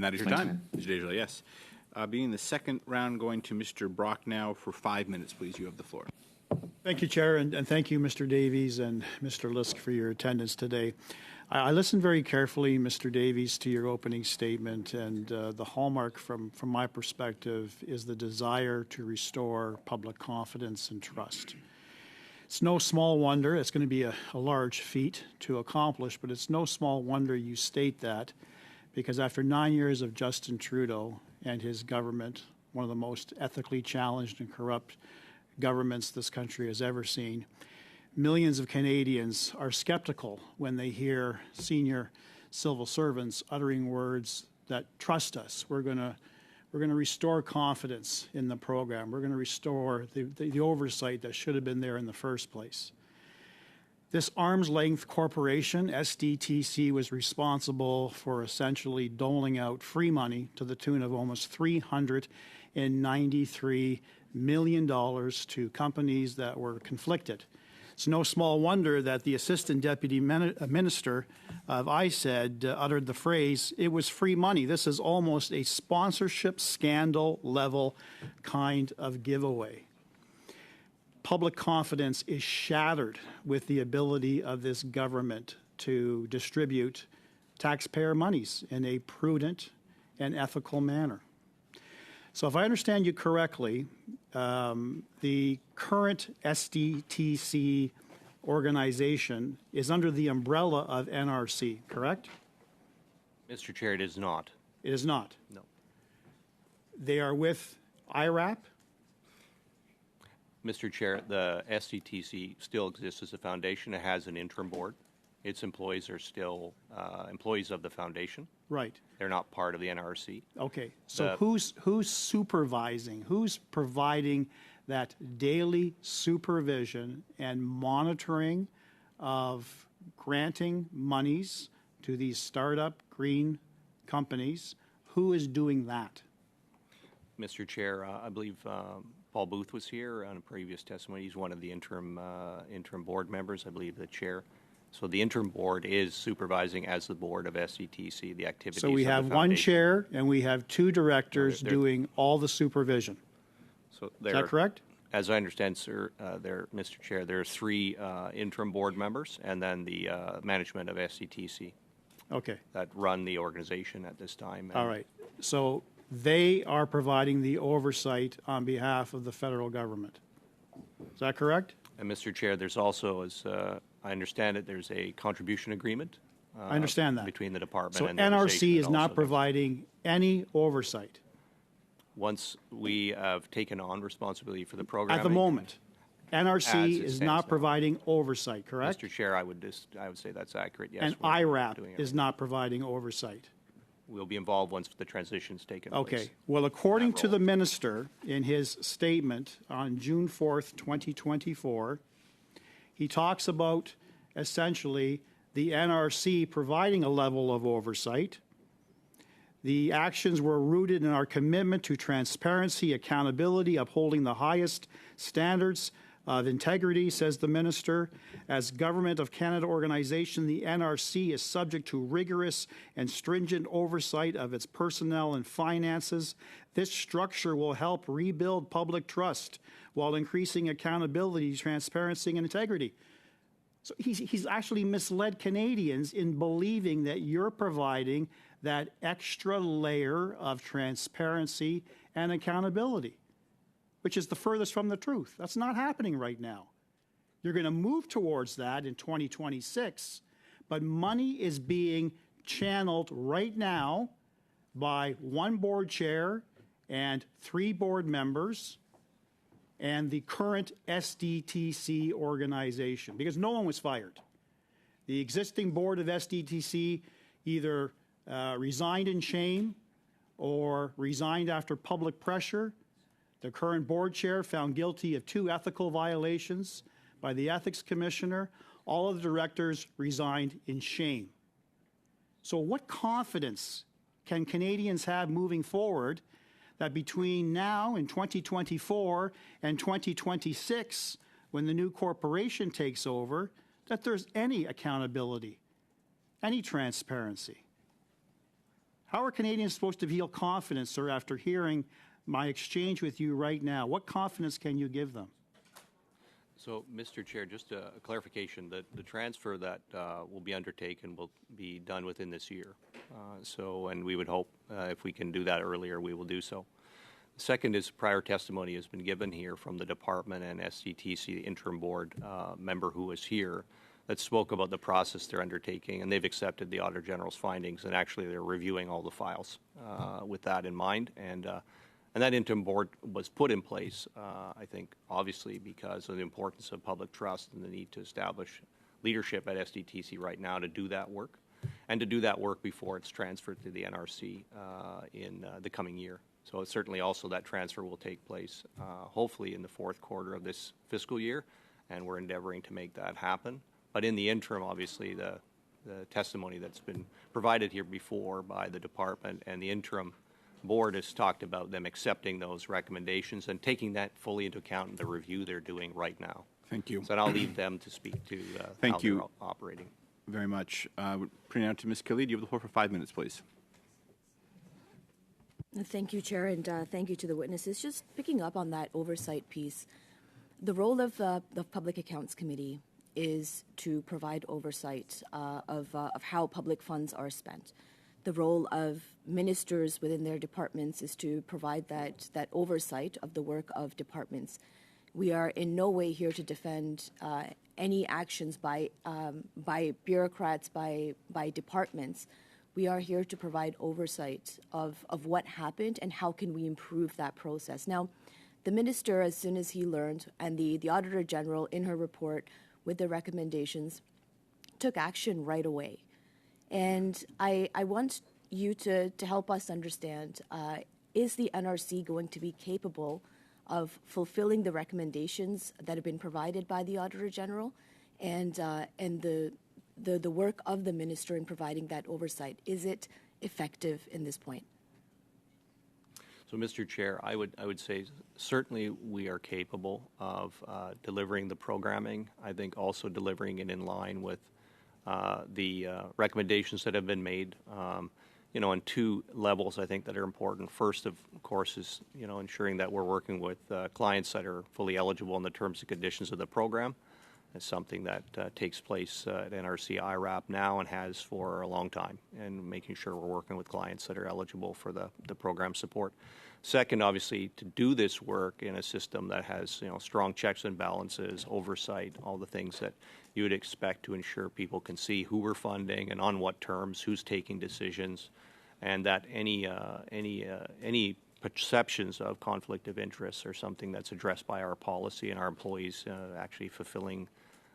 And that is your time, Mr. Desjardins, yes. Being the second round, going to Mr. Brock now for 5 minutes, please. You have the floor. Thank you, Chair, and thank you, Mr. Davies and Mr. Lisk, for your attendance today. I listened very carefully, Mr. Davies, to your opening statement, and the hallmark from my perspective is the desire to restore public confidence and trust. It's no small wonder, it's going to be a large feat to accomplish, but it's no small wonder you state that, because after 9 years of Justin Trudeau and his government, one of the most ethically challenged and corrupt governments this country has ever seen, millions of Canadians are skeptical when they hear senior civil servants uttering words that trust us. We're going to restore confidence in the program. We're going to restore the oversight that should have been there in the first place. This arm's length corporation, SDTC, was responsible for essentially doling out free money to the tune of almost $393 million to companies that were conflicted. It's no small wonder that the Assistant Deputy Minister of ISED uttered the phrase, "It was free money." This is almost a sponsorship scandal level kind of giveaway. Public confidence is shattered with the ability of this government to distribute taxpayer monies in a prudent and ethical manner. So if I understand you correctly, the current SDTC organization is under the umbrella of NRC, correct? Mr. Chair, it is not. It is not? No. They are with IRAP? Mr. Chair, the SDTC still exists as a foundation. It has an interim board. Its employees are still employees of the foundation. Right. They're not part of the NRC. Okay. So who's supervising? Who's providing that daily supervision and monitoring of granting monies to these startup green companies? Who is doing that? Mr. Chair, I believe Paul Booth was here on a previous testimony. He's one of the interim board members, I believe the chair. So the interim board is supervising as the board of SDTC the activities. So we have one chair and we have two directors doing all the supervision. So is that correct? As I understand, sir, Mr. Chair, there are three interim board members and then the management of SDTC. Okay. That run the organization at this time. All right. So they are providing the oversight on behalf of the federal government. Is that correct? And Mr. Chair, there's also, as I understand it, there's a contribution agreement. I understand that. Between the department so and the NRC is not providing any oversight. Once we have taken on responsibility for the program. At the moment, NRC is not providing oversight, correct? Mr. Chair, I would say that's accurate, yes. And IRAP is not providing oversight. We'll be involved once the transition's taken place. Okay. Well, according to the minister in his statement on June 4th, 2024, he talks about essentially the NRC providing a level of oversight. The actions were rooted in our commitment to transparency, accountability, upholding the highest standards of integrity, says the minister. As Government of Canada organization, the NRC is subject to rigorous and stringent oversight of its personnel and finances. This structure will help rebuild public trust while increasing accountability, transparency, and integrity. So he's actually misled Canadians in believing that you're providing that extra layer of transparency and accountability, which is the furthest from the truth. That's not happening right now. You're going to move towards that in 2026, but money is being channeled right now by one board chair and 3 board members and the current SDTC organization, because no one was fired. The existing board of SDTC either resigned in shame or resigned after public pressure. The current board chair found guilty of 2 ethical violations by the ethics commissioner. All of the directors resigned in shame. So what confidence can Canadians have moving forward that between now and 2024 and 2026, when the new corporation takes over, that there's any accountability, any transparency? How are Canadians supposed to feel confidence, sir, after hearing my exchange with you right now? What confidence can you give them? So, Mr. Chair, just a clarification that the transfer that will be undertaken will be done within this year. And we would hope if we can do that earlier, we will do so. Second is prior testimony has been given here from the department and SDTC, the interim board member who was here, that spoke about the process they're undertaking, and they've accepted the Auditor General's findings, and actually they're reviewing all the files with that in mind. And that interim board was put in place, I think, obviously because of the importance of public trust and the need to establish leadership at SDTC right now to do that work, and to do that work before it's transferred to the NRC in the coming year. So certainly also that transfer will take place hopefully in the fourth quarter of this fiscal year, and we're endeavoring to make that happen. But in the interim, obviously, the testimony that's been provided here before by the department and the interim board has talked about them accepting those recommendations and taking that fully into account in the review they're doing right now. Thank you. So I'll leave them to speak to Thank how you they're operating. very much. Putting out to Ms. Kelly. Do you have the floor for 5 minutes, please? Thank you, Chair, and thank you to the witnesses. Just picking up on that oversight piece, the role of the Public Accounts Committee is to provide oversight of how public funds are spent. The role of ministers within their departments is to provide that oversight of the work of departments. We are in no way here to defend any actions by bureaucrats, by departments. We are here to provide oversight of what happened and how can we improve that process. Now, the minister, as soon as he learned, and the Auditor General in her report with the recommendations, took action right away. And I want you to help us understand, is the NRC going to be capable of fulfilling the recommendations that have been provided by the Auditor General and the work of the minister in providing that oversight? Is it effective in this point? So, Mr. Chair, I would say certainly we are capable of delivering the programming. I think also delivering it in line with the recommendations that have been made. On two levels, I think that are important. First, of course, is ensuring that we're working with clients that are fully eligible in the terms and conditions of the program. It's something that takes place at NRC IRAP now and has for a long time, and making sure we're working with clients that are eligible for the program support. Second, obviously, to do this work in a system that has strong checks and balances, oversight, all the things that you would expect to ensure people can see who we're funding and on what terms, who's taking decisions, and that any perceptions of conflict of interest are something that's addressed by our policy and our employees actually fulfilling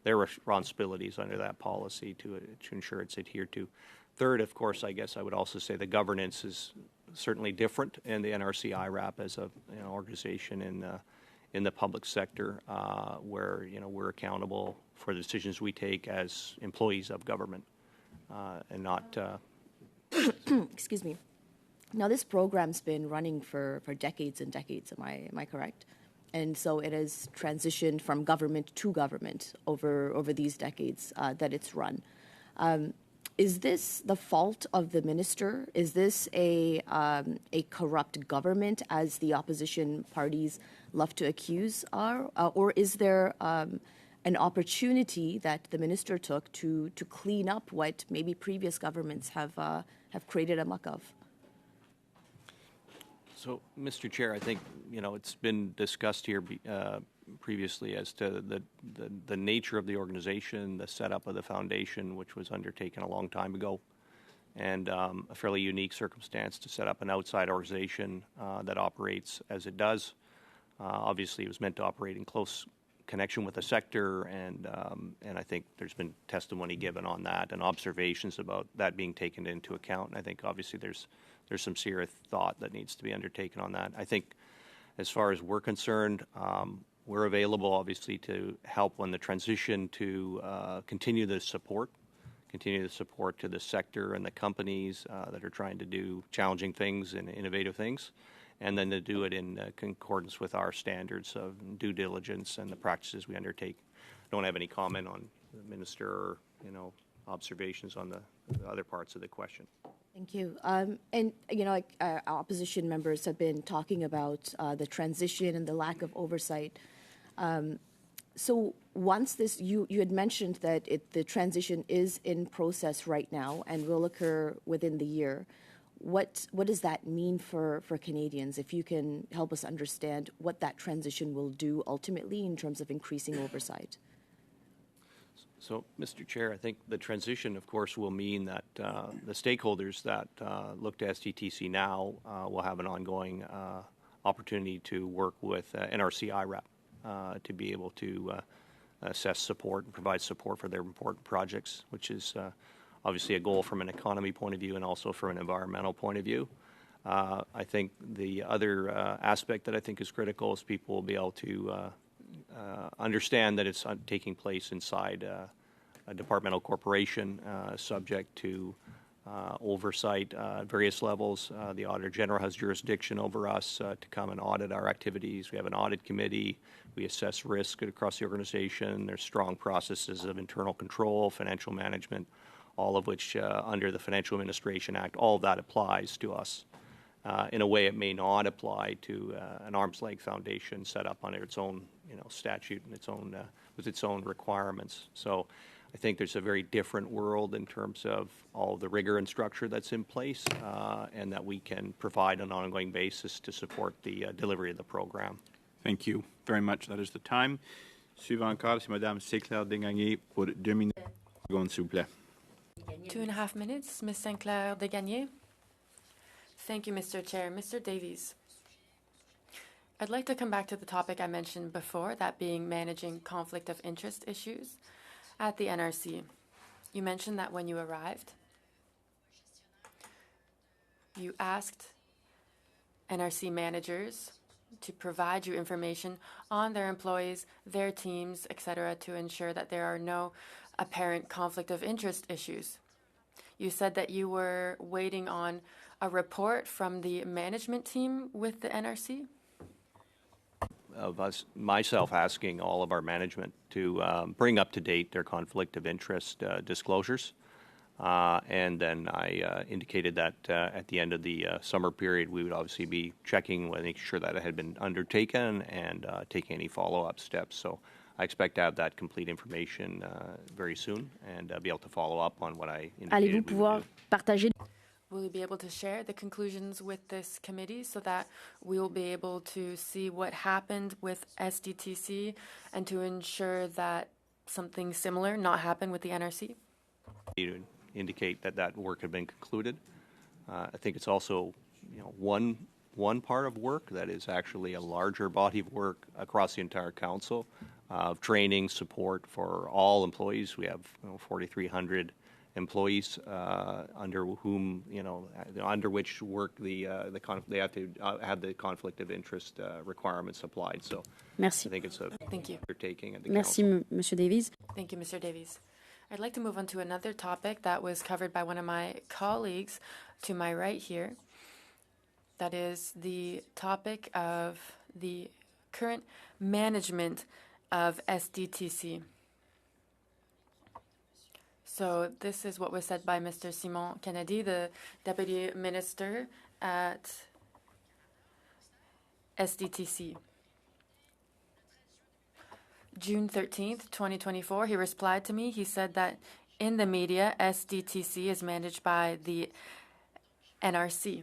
their responsibilities under that policy to ensure it's adhered to. Third, of course, I guess I would also say the governance is certainly different in the NRC IRAP as an organization in the public sector where we're accountable for the decisions we take as employees of government and not. Excuse me. Now, this program's been running for decades and decades. Am I correct? And so it has transitioned from government to government over these decades that it's run. Is this the fault of the minister? Is this a corrupt government, as the opposition parties love to accuse are? Or is there an opportunity that the minister took to clean up what maybe previous governments have created a muck of? So, Mr. Chair, I think it's been discussed here previously as to the nature of the organization, the setup of the foundation, which was undertaken a long time ago, and a fairly unique circumstance to set up an outside organization that operates as it does. Obviously, it was meant to operate in close connection with the sector, and I think there's been testimony given on that and observations about that being taken into account. And I think obviously there's some serious thought that needs to be undertaken on that. I think as far as we're concerned, we're available obviously to help on the transition to continue the support to the sector and the companies that are trying to do challenging things and innovative things, and then to do it in concordance with our standards of due diligence and the practices we undertake. I don't have any comment on the minister or observations on the other parts of the question. Thank you. And, like our opposition members have been talking about the transition and the lack of oversight. So once this, you had mentioned that the transition is in process right now and will occur within the year. What does that mean for Canadians? If you can help us understand what that transition will do ultimately in terms of increasing oversight. So, Mr. Chair, I think the transition, of course, will mean that the stakeholders that look to SDTC now will have an ongoing opportunity to work with NRC IRAP to be able to assess support and provide support for their important projects, which is obviously a goal from an economy point of view and also from an environmental point of view. I think the other aspect that I think is critical is people will be able to understand that it's taking place inside a departmental corporation, subject to oversight at various levels. The Auditor General has jurisdiction over us to come and audit our activities. We have an audit committee. We assess risk across the organization. There's strong processes of internal control, financial management, all of which under the Financial Administration Act, all of that applies to us. In a way, it may not apply to an arm's length foundation set up under its own, statute and its own with its own requirements. So, I think there's a very different world in terms of all the rigor and structure that's in place, and that we can provide on an ongoing basis to support the delivery of the program. Thank you very much. That is the time. Suivant encore, c'est Madame Sinclair Desgagnés pour 2 minutes. Secondes, s'il vous plaît. 2.5 minutes, Ms. Sinclair Desgagnés. Thank you, Mr. Chair. Mr. Davies, I'd like to come back to the topic I mentioned before, that being managing conflict of interest issues at the NRC. You mentioned that when you arrived, you asked NRC managers to provide you information on their employees, their teams, etc., to ensure that there are no apparent conflict of interest issues. You said that you were waiting on a report from the management team with the NRC? Of us, myself asking all of our management to bring up to date their conflict of interest disclosures. And then I indicated that at the end of the summer period, we would obviously be checking, making sure that it had been undertaken and taking any follow-up steps. So I expect to have that complete information very soon and be able to follow up on what I indicated. Allez-vous pouvoir partager? Will you be able to share the conclusions with this committee so that we will be able to see what happened with SDTC and to ensure that something similar not happen with the NRC? To indicate that that work had been concluded. I think it's also, one part of work that is actually a larger body of work across the entire council of training support for all employees. We have 4,300 employees under whom, under which work they have to have the conflict of interest requirements applied. So Merci. I think it's a Thank you. undertaking at the Merci, council. Monsieur Davies. Thank you, Mr. Davies. I'd like to move on to another topic that was covered by one of my colleagues to my right here. That is the topic of the current management of SDTC. So this is what was said by Mr. Simon Kennedy, the Deputy Minister at SDTC. June 13th, 2024, he replied to me. He said that in the media, SDTC is managed by the NRC.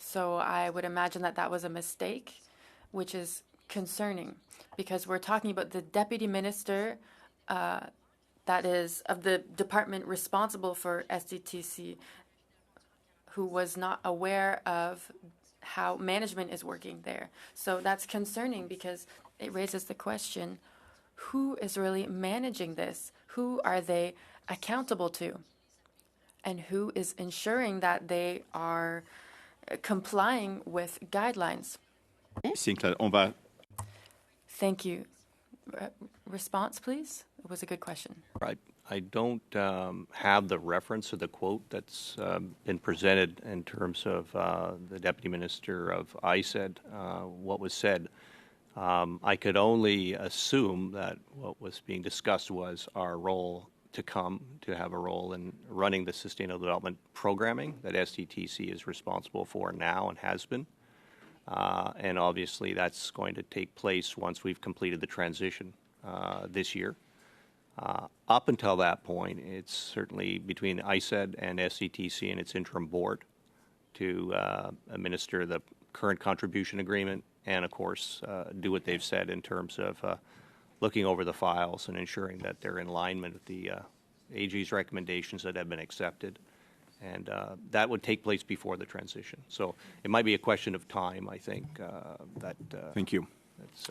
So I would imagine that that was a mistake, which is concerning because we're talking about the Deputy Minister that is of the department responsible for SDTC, who was not aware of how management is working there. So that's concerning because it raises the question, who is really managing this? Who are they accountable to? And who is ensuring that they are complying with guidelines? Sinclair, on va. Thank you. Response, please? It was a good question. I don't have the reference or the quote that's been presented in terms of the Deputy Minister of ISED, what was said. I could only assume that what was being discussed was our role to come to have a role in running the sustainable development programming that SDTC is responsible for now and has been. And obviously that's going to take place once we've completed the transition this year. Up until that point, it's certainly between ISED and SCTC and its interim board to administer the current contribution agreement and, of course, do what they've said in terms of looking over the files and ensuring that they're in alignment with the AG's recommendations that have been accepted. And that would take place before the transition. So it might be a question of time, I think. Thank you. That's,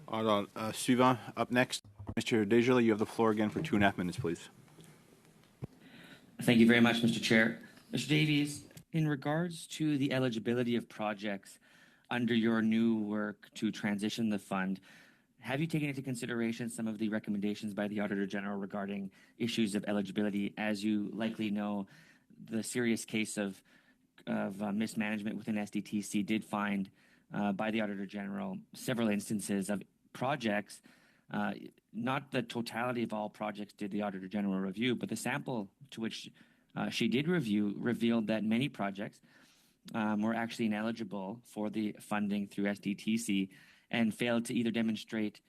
Suivant, up next, Mr. Desjardins, you have the floor again for 2.5 minutes, please. Thank you very much, Mr. Chair. Mr. Davies, in regards to the eligibility of projects under your new work to transition the fund, have you taken into consideration some of the recommendations by the Auditor General regarding issues of eligibility? As you likely know, the serious case of mismanagement within SDTC did find by the Auditor General several instances of projects, not the totality of all projects did the Auditor General review, but the sample to which she did review revealed that many projects were actually ineligible for the funding through SDTC and failed to either demonstrate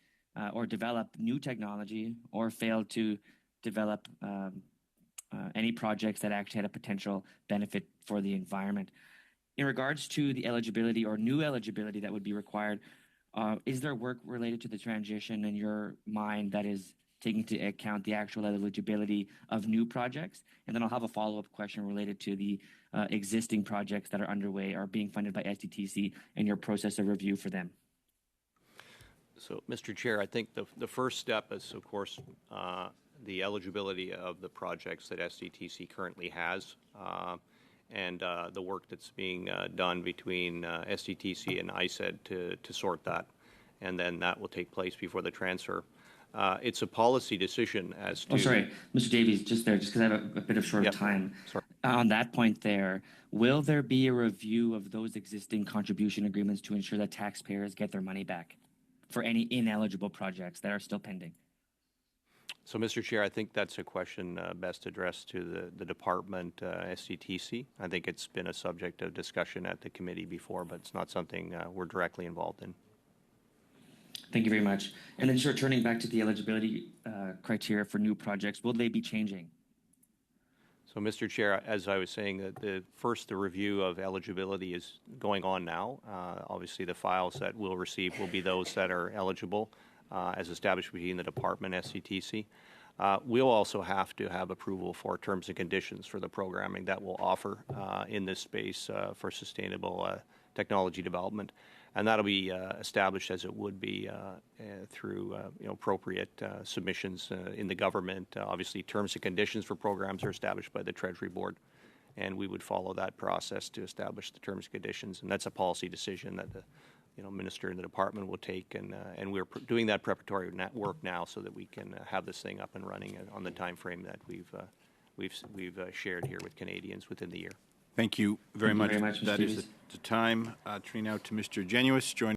or develop new technology or failed to develop any projects that actually had a potential benefit for the environment. In regards to the eligibility or new eligibility that would be required, is there work related to the transition in your mind that is taking into account the actual eligibility of new projects? And then I'll have a follow-up question related to the existing projects that are underway or being funded by SDTC and your process of review for them. So, Mr. Chair, I think the first step is, of course, the eligibility of the projects that SDTC currently has and the work that's being done between SDTC and ISED to sort that. And then that will take place before the transfer. It's a policy decision as to... Oh, sorry, Mr. Davies, just because I have a bit of short time. Sorry. On that point there, will there be a review of those existing contribution agreements to ensure that taxpayers get their money back for any ineligible projects that are still pending? So, Mr. Chair, I think that's a question best addressed to the department, SCTC. I think it's been a subject of discussion at the committee before, but it's not something we're directly involved in. Thank you very much. And then, sure, turning back to the eligibility criteria for new projects, will they be changing? So, Mr. Chair, as I was saying, the review of eligibility is going on now. Obviously, the files that we'll receive will be those that are eligible as established between the department and SCTC. We'll also have to have approval for terms and conditions for the programming that we'll offer in this space for sustainable technology development. And that'll be established as it would be through appropriate submissions in the government. Obviously, terms and conditions for programs are established by the Treasury Board, and we would follow that process to establish the terms and conditions. And that's a policy decision that the minister in the department will take, and we're doing that preparatory work now so that we can have this thing up and running on the time frame that we've shared here with Canadians within the year. Thank you very much. Mr. That is Davies. the time. Turning now to Mr. Genuis, joining